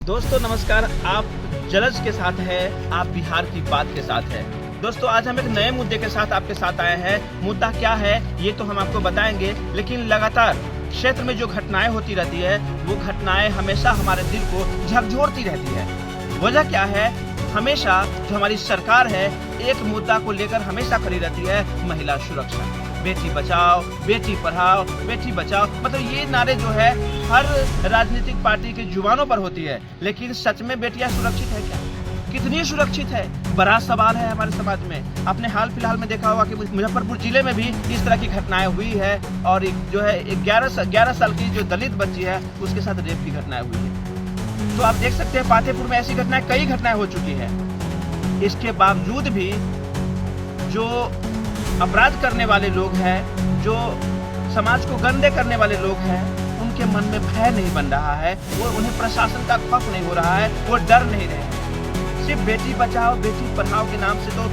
दोस्तों नमस्कार, आप जलज के साथ हैं, आप बिहार की बात के साथ हैं। दोस्तों आज हम एक नए मुद्दे के साथ आपके साथ आए हैं। मुद्दा क्या है ये तो हम आपको बताएंगे, लेकिन लगातार क्षेत्र में जो घटनाएं होती रहती है वो घटनाएं हमेशा हमारे दिल को झकझोरती रहती है। वजह क्या है? हमेशा जो हमारी सरकार है एक मुद्दा को लेकर हमेशा खड़ी रहती है, महिला सुरक्षा। बेटी बचाओ, बेटी पढ़ाओ, बेटी बचाओ, मतलब ये नारे जो है हर राजनीतिक पार्टी के जुबानों पर होती है। लेकिन सच में बेटियां सुरक्षित है क्या? कितनी सुरक्षित है? बड़ा सवाल है हमारे समाज में। आपने हाल फिलहाल में देखा होगा कि मुजफ्फरपुर जिले में भी इस तरह की घटनाएं हुई है और जो है 11 साल की जो दलित बच्ची है उसके साथ रेप की घटनाएं हुई है। तो आप देख सकते हैं पातेपुर में ऐसी घटनाएं, कई घटनाएं हो चुकी है। इसके बावजूद भी जो अपराध करने वाले लोग हैं, जो समाज को गंदे करने वाले लोग हैं, उनके मन में भय नहीं बन रहा है, वो उन्हें प्रशासन का खौफ नहीं हो रहा है, वो डर नहीं रहे। सिर्फ बेटी बचाओ बेटी पढ़ाओ के नाम से तो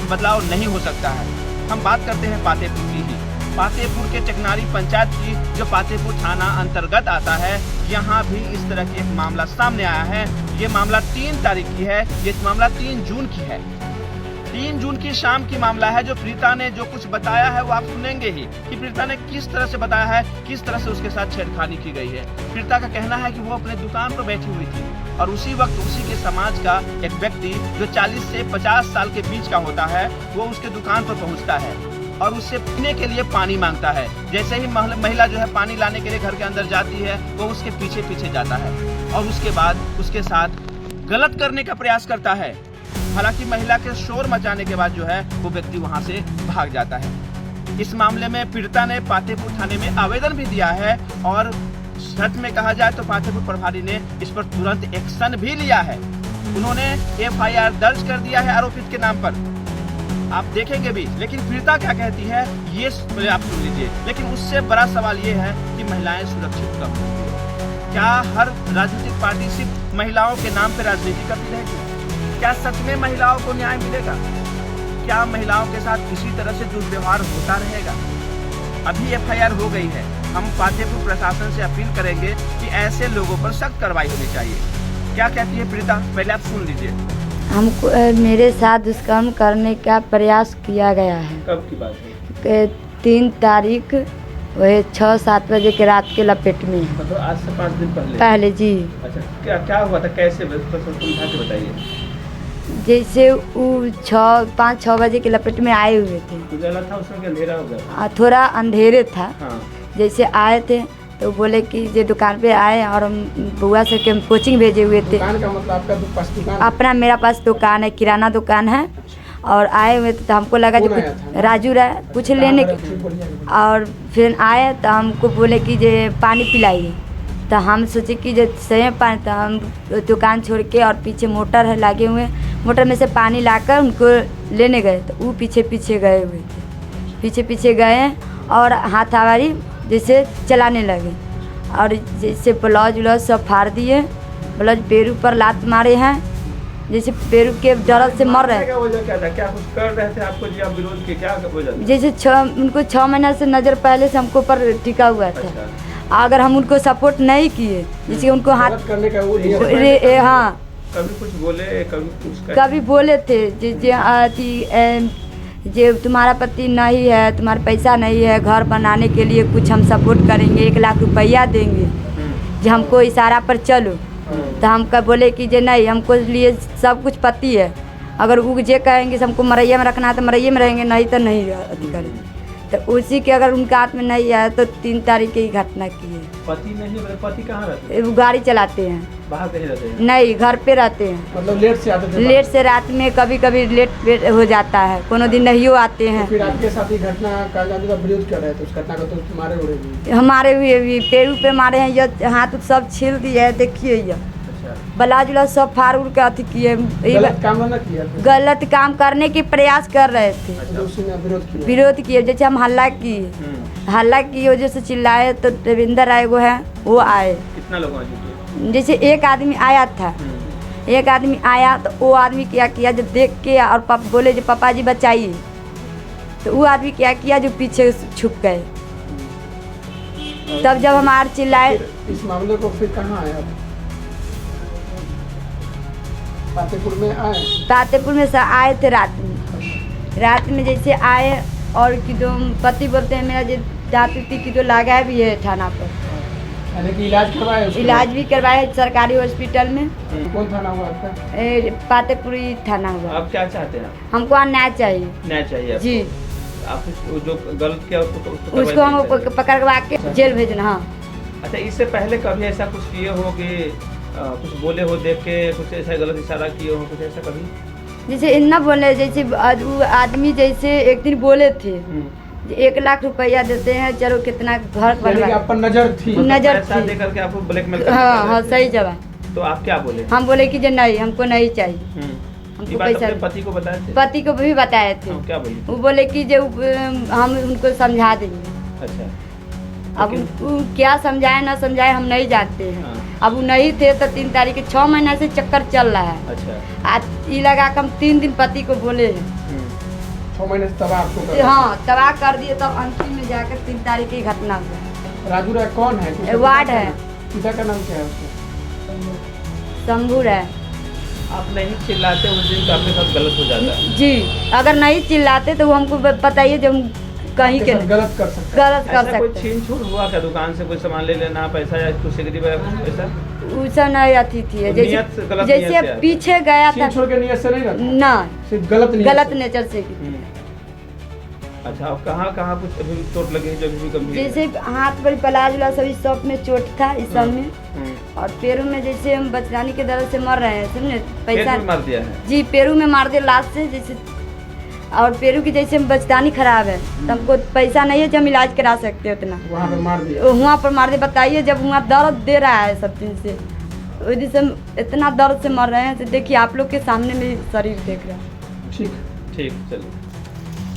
बदलाव नहीं हो सकता है। हम बात करते हैं पातेपुर की ही, पातेपुर के टेकनारी पंचायत की, जो पातेपुर थाना अंतर्गत आता है। यहाँ भी इस तरह की एक मामला सामने आया है। ये मामला 3 तारीख की है, ये मामला 3 जून की है। 3 जून की शाम की मामला है। जो प्रीता ने जो कुछ बताया है वो आप सुनेंगे ही कि प्रीता ने किस तरह से बताया है, किस तरह से उसके साथ छेड़खानी की गई है। प्रीता का कहना है कि वो अपने दुकान पर बैठी हुई थी और उसी वक्त उसी के समाज का एक व्यक्ति जो 40 से 50 साल के बीच का होता है वो उसके दुकान पर पहुंचता है और उससे पीने के लिए पानी मांगता है। जैसे ही महिला जो है पानी लाने के लिए घर के अंदर जाती है वो उसके पीछे पीछे जाता है और उसके बाद उसके साथ गलत करने का प्रयास करता है। हालांकि महिला के शोर मचाने के बाद जो है वो व्यक्ति वहां से भाग जाता है। इस मामले में पीड़िता ने पातेपुर थाने में आवेदन भी दिया है और सच में कहा जाए तो पातेपुर प्रभारी ने इस पर तुरंत एक्शन भी लिया है। उन्होंने FIR दर्ज कर दिया है आरोपित के नाम पर, आप देखेंगे भी। लेकिन पीड़िता क्या कहती है ये आप सुन लीजिए। लेकिन उससे बड़ा सवाल ये है कि महिलाएं सुरक्षित कब होंगी? क्या हर राजनीतिक पार्टी सिर्फ महिलाओं के नाम पर राजनीति करती रहेगी? क्या सच में महिलाओं को न्याय मिलेगा? क्या महिलाओं के साथ इसी तरह से दुर्व्यवहार होता रहेगा? अभी FIR हो गई है। हम पातेपुर प्रशासन से अपील करेंगे कि ऐसे लोगों पर सख्त कार्रवाई होनी चाहिए। क्या कहती है प्रीता, पहले आप सुन लीजिए। हमको मेरे साथ दुष्कर्म करने का प्रयास किया गया है। कब की बात है? 3 तारीख वही 6-7 बजे के रात के लपेट में। मतलब आज से 5 दिन पहले जी। अच्छा, क्या हुआ था? कैसे समझा के बताइए। जैसे वो 5-6 बजे के लपेट में आए हुए थे। उजाला था उसमें, अंधेरा हो गया? थोड़ा अंधेरे था। हाँ। जैसे आए थे तो बोले कि ये दुकान पे आए और हम बुआ से के कोचिंग भेजे हुए थे। दुकान का मतलब आपका पास दुकान? अपना मेरा पास दुकान है, किराना दुकान है। और आए हुए थे तो हमको लगा जो राजू रहा कुछ लेने के, और फिर आए तो हमको बोले कि ये पानी पिलाइए। तो हम सोचे कि जब सही में पानी, तो हम दुकान छोड़ के और पीछे मोटर है लगे हुए, मोटर में से पानी लाकर उनको लेने गए। तो वो पीछे पीछे गए हुए थे, पीछे पीछे गए और हाथावारी जैसे चलाने लगे और जैसे ब्लाउज व्लाउज सब फाड़ दिए। ब्लाउज पैरों पर लात मारे हैं, जैसे पैरों के दर्द से मर रहे हैं। क्या कुछ कर रहे थे आपको जी? आप विरोध के क्या वजह? जैसे उनको 6 महीना से नज़र पहले से हमको पर टिका हुआ था। अच्छा। अगर हम उनको सपोर्ट नहीं किए, जैसे उनको हाथ करने का हाँ कभी कुछ बोले, कभी बोले थे जे तुम्हारा पति नहीं है, तुम्हारा पैसा नहीं है, घर बनाने के लिए कुछ हम सपोर्ट करेंगे, 1 लाख रुपया देंगे जो हमको इशारा पर चलो। तो हम कब बोले कि जे नहीं, हमको लिए सब कुछ पति है। अगर वो जे कहेंगे हमको मरैया में रखना है तो मरैया में रहेंगे, नहीं तो नहीं करेंगे। तो उसी के अगर उनका हाथ में नहीं आया तो 3 तारीख की घटना की है। पति नहीं, पति कहाँ रहते हैं? वो गाड़ी चलाते हैं। बाहर कहीं रहते हैं? नहीं, घर पे रहते हैं। मतलब लेट से आते थे? लेट से रात में कभी कभी लेट हो जाता है, कोनो दिन नहीं हो आते हैं। तो फिर आपके साथ ही घटना का विरोध कर रहे थे, उस घटना का तो तुम्हारे हुए? हमारे हुए भी पैरों पे मारे हैं, ये हाथ सब छील दिए है, देखिए ये ब्लाउज व्लाउज सब फाड़ उड़ के अथी किए। गलत काम करने की प्रयास कर रहे थे। विरोध किए, जैसे हम हल्ला की वजह से चिल्लाए तो रविंदर राय वो है वो आए। कितना लोग? जैसे एक आदमी आया था, एक आदमी आया तो वो आदमी क्या किया जो देख के और बोले जो पापा जी बचाइए, तो वो आदमी क्या किया जो पीछे छुप गए। तब जब हमारे चिल्लाए, इस मामले को फिर कहाँ आया? फतेहपुर में आए? फतेहपुर में आए थे रात में जैसे आए और कि दो पति बोलते हैं मेरा जो जाती थी कि तो लगा भी है थाना पर, यानी कि इलाज करवाए? इलाज भी करवाए सरकारी हॉस्पिटल में। कौन थाना हुआ आपका? फतेहपुरी थाना हुआ। आप क्या चाहते हैं? हमको न्याय चाहिए। न्याय चाहिए आपको? जी। आप जो गलत किया उसको हम पकड़वा के जेल भेजना। हाँ। अच्छा, इससे पहले कभी ऐसा कुछ किए हो कि कुछ बोले हो देख के, कुछ ऐसा गलत इशारा किए हो, कुछ ऐसा कभी? जैसे इतना बोले, जैसे आदमी जैसे एक दिन बोले थे 1 लाख रुपया देते हैं, चलो कितना घर बनवा। आप पर नजर थी? नजर पैसा थी। दे करके आपको ब्लैकमेल? हाँ, सही जवाब। तो आप क्या बोले? हम बोले कि नहीं, हमको नहीं चाहिए। ये हमको बात पैसा अपने पति को बताए थे? पति को भी बताए थे। क्या बोले? वो बोले कि जो हम उनको समझा देंगे। अच्छा। अब वो क्या समझाए ना समझाए हम नहीं जानते हैं। हाँ। अब वो नहीं थे तो 3 तारीख के 6 महीना से चक्कर चल रहा है। अच्छा। आज ये लगा के हम 3 दिन पति को बोले हैं। 6 महीने से तबाह आपको कर? हाँ, तबाह कर दिए। तब अंतिम में जाकर 3 तारीख की घटना हुआ। राजू राय कौन है? वार्ड है। पिता का नाम क्या है उसका? शंभू है। आप नहीं चिल्लाते उस दिन तो आपके साथ गलत हो जाता है? जी, अगर नहीं चिल्लाते तो वो हमको बताइए जो हम कहीं के गलत कर सकते? गलत कर ऐसा कोई सकते। छीन छोड़ हुआ क्या? दुकान से कोई सामान ले लेना, पैसा या कुछ सिगरेट वगैरह कुछ ऐसा? उसा नहीं अथी थी। नियत गलत नियत से जैसे आता है। पीछे गया था। छीन छोड़ के नियत से नहीं रखा? ना, सिर्फ गलत नियत गलत से? नेचर से की। अच्छा, अब कहाँ कुछ अभी चोट लगी है जो अभी भी गंभीर है? जैसे हाथ पर प्लाज वाला सभी सब में चोट था इस सब में। और पैरों में जैसे हम बचदानी के दर्द से मर रहे हैं, समझे? पेट में मार दिया है? जी, पैरों में मार दिया लाश से जैसे। और पैरों की जैसे बचदानी खराब है तो हमको पैसा नहीं है जो हम इलाज करा सकते उतना। वहाँ पर मार दिया? वहाँ पर मार दिया। बताइए, जब वहाँ दर्द दे रहा है सब दिन से, उस दिन से हम इतना दर्द से मर रहे हैं। तो देखिए आप लोग के सामने में शरीर देख रहा है। ठीक, चलिए।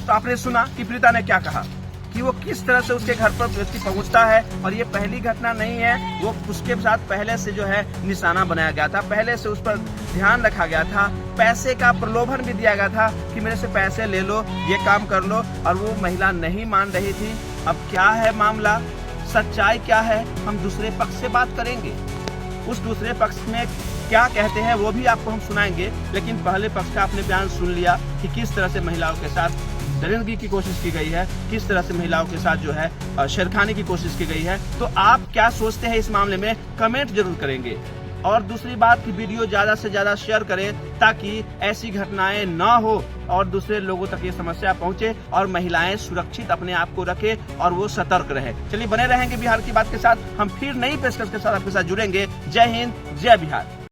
तो आपने सुना कि प्रीता ने क्या कहा कि वो किस तरह से उसके घर पर व्यक्ति पहुंचता है। और ये पहली घटना नहीं है, वो उसके साथ पहले से जो है निशाना बनाया गया था, पहले से उस पर ध्यान रखा गया था, पैसे का प्रलोभन भी दिया गया था कि मेरे से पैसे ले लो, ये काम कर लो। और वो महिला नहीं मान रही थी। अब क्या है मामला, सच्चाई क्या है, हम दूसरे पक्ष से बात करेंगे। उस दूसरे पक्ष में क्या कहते हैं वो भी आपको हम सुनाएंगे। लेकिन पहले पक्ष का आपने बयान सुन लिया कि किस तरह से महिलाओं के साथ दरिंदगी की कोशिश की गई है, किस तरह से महिलाओं के साथ जो है छेड़खानी की कोशिश की गई है। तो आप क्या सोचते हैं इस मामले में, कमेंट जरूर करेंगे। और दूसरी बात कि वीडियो ज़्यादा से ज़्यादा शेयर करें ताकि ऐसी घटनाएं ना हो और दूसरे लोगों तक ये समस्या पहुंचे और महिलाएं सुरक्षित अपने आप को रखें और वो सतर्क रहे। चलिए बने रहेंगे बिहार की बात के साथ। हम फिर नई पेशकश के साथ आपके साथ जुड़ेंगे। जय हिंद, जय बिहार।